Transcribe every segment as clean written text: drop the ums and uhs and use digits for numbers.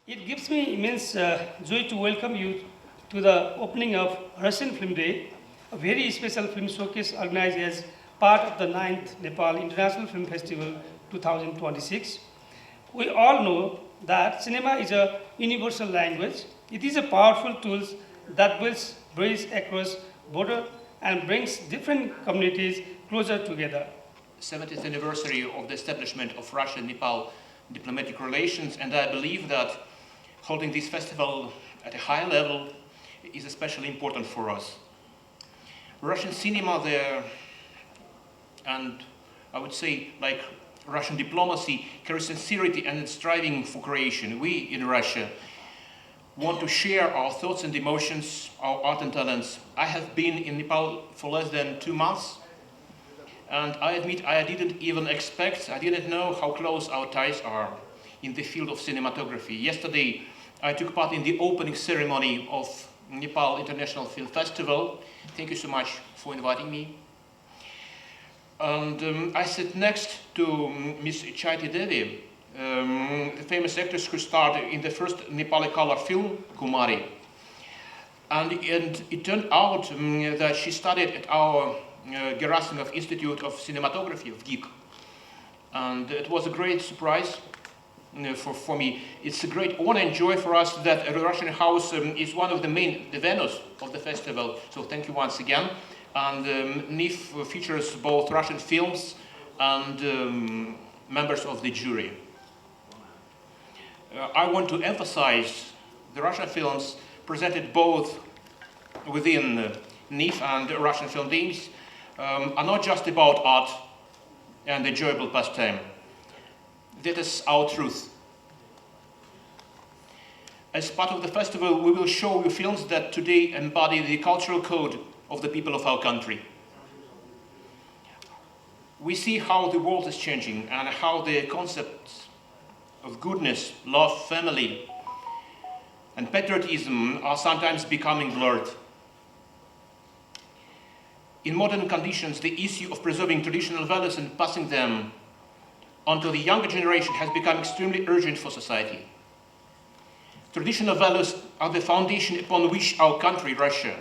It gives me immense joy to welcome you to the opening of Russian Film Day, a very special film showcase organized as part of the 9th Nepal International Film Festival 2026. We all know that cinema is a universal language. It is a powerful tool that builds bridges across borders and brings different communities closer together. 70th anniversary of the establishment of Russia-Nepal diplomatic relations, and I believe that holding this festival at a high level is especially important for us. Russian cinema there, and I would say like Russian diplomacy, carries sincerity and its striving for creation. We in Russia want to share our thoughts and emotions, our art and talents. I have been in Nepal for less than 2 months, and I admit I didn't even expect, I didn't know how close our ties are in the field of cinematography. Yesterday, I took part in the opening ceremony of Nepal International Film Festival. Thank you so much for inviting me. And I sat next to Miss Chaiti Devi, the famous actress who starred in the first Nepali color film, Kumari. And it turned out that she studied at our Gerasimov Institute of Cinematography of GIK. And it was a great surprise for me. It's a great honor and joy for us that the Russian House is one of the main venues of the festival. So thank you once again. And NIF features both Russian films and members of the jury. I want to emphasize the Russian films presented both within NIF and Russian Film Days are not just about art and enjoyable pastime. That is our truth. As part of the festival, we will show you films that today embody the cultural code of the people of our country. We see how the world is changing and how the concepts of goodness, love, family, and patriotism are sometimes becoming blurred. In modern conditions, the issue of preserving traditional values and passing them onto the younger generation has become extremely urgent for society. Traditional values are the foundation upon which our country, Russia,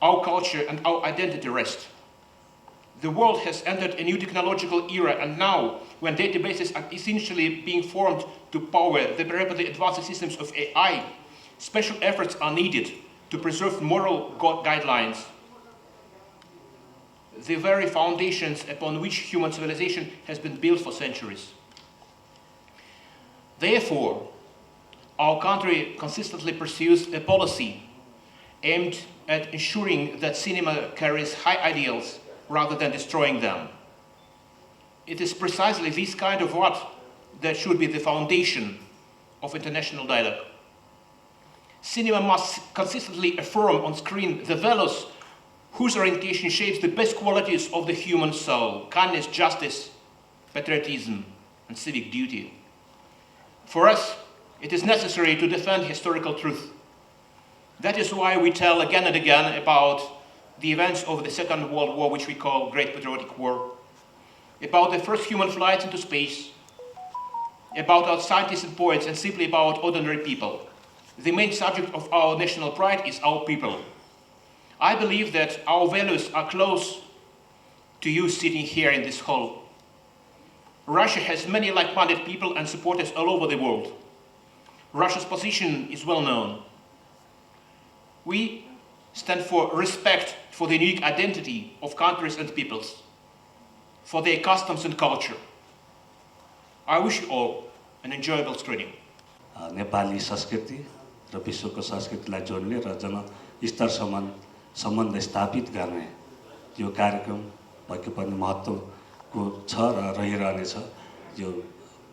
our culture and our identity rest. The world has entered a new technological era, and now, when databases are essentially being formed to power the rapidly advancing systems of AI, special efforts are needed to preserve moral guidelines, the very foundations upon which human civilization has been built for centuries. Therefore, our country consistently pursues a policy aimed at ensuring that cinema carries high ideals rather than destroying them. It is precisely this kind of art that should be the foundation of international dialogue. Cinema must consistently affirm on screen the values whose orientation shapes the best qualities of the human soul: kindness, justice, patriotism, and civic duty. For us, it is necessary to defend historical truth. That is why we tell again and again about the events of the Second World War, which we call Great Patriotic War, about the first human flights into space, about our scientists and poets, and simply about ordinary people. The main subject of our national pride is our people. I believe that our values are close to you sitting here in this hall. Russia has many like-minded people and supporters all over the world. Russia's position is well known. We stand for respect for the unique identity of countries and peoples, for their customs and culture. I wish you all an enjoyable screening. Nepali संस्कृति र विश्वको संस्कृतिलाई जोड्ने र जनस्तरसम्म सम्बन्ध स्थापित गर्ने यो कार्यक्रम पक्कै पनि महत्त्वको छ र रहिरहनेछ। यो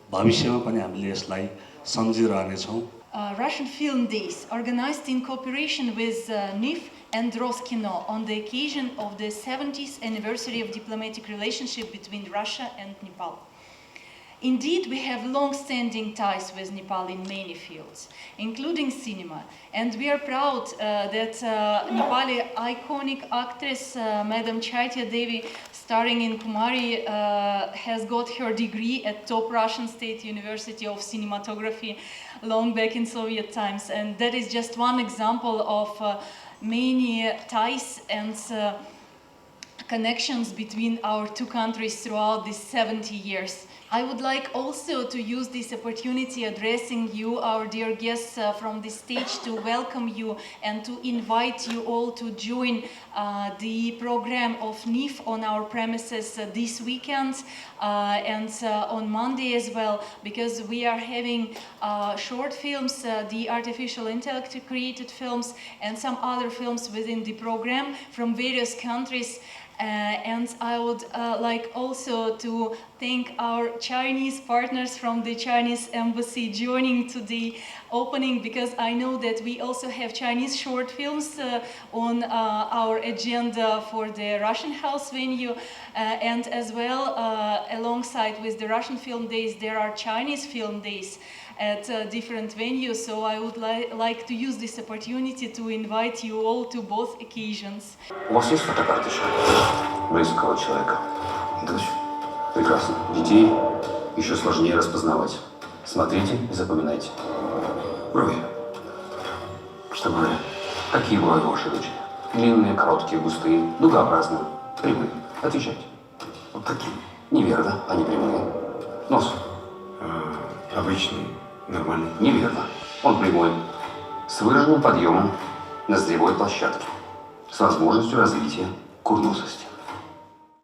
भविष्यमा पनि हामीले यसलाई सम्झिरहनेछौँ। Russian Film Days, organized in cooperation with NIF and Roskino on the occasion of the 70th anniversary of diplomatic relationship between Russia and Nepal. Indeed, we have long-standing ties with Nepal in many fields, including cinema, and we are proud that Nepali iconic actress Madam Chaitya Devi, starring in Kumari, has got her degree at top Russian State University of Cinematography long back in Soviet times, and that is just one example of many ties and connections between our two countries throughout these 70 years. I would like also to use this opportunity addressing you, our dear guests from the stage, to welcome you and to invite you all to join the program of NIF on our premises this weekend and on Monday as well, because we are having short films, the artificial intellect created films, and some other films within the program from various countries. And I would like also to thank our Chinese partners from the Chinese embassy joining to the opening, because I know that we also have Chinese short films on our agenda for the Russian House venue, and as well alongside with the Russian Film Days there are Chinese Film Days at different venues, so I would like to use this opportunity to invite you all to both occasions. У вас есть фотокарточка близкого человека? Дочь? Прекрасно. Детей еще сложнее распознавать. Смотрите и запоминайте. Брови. Чтобы... Какие брови у вашей дочери? Длинные, короткие, густые, дугообразные, прямые. Отвечайте. Вот такие. Неверно, они прямые. Нос. Обычный, нормальный. Неверно. Он прямой. С выраженным подъемом ноздревой площадки. С возможностью развития курносости.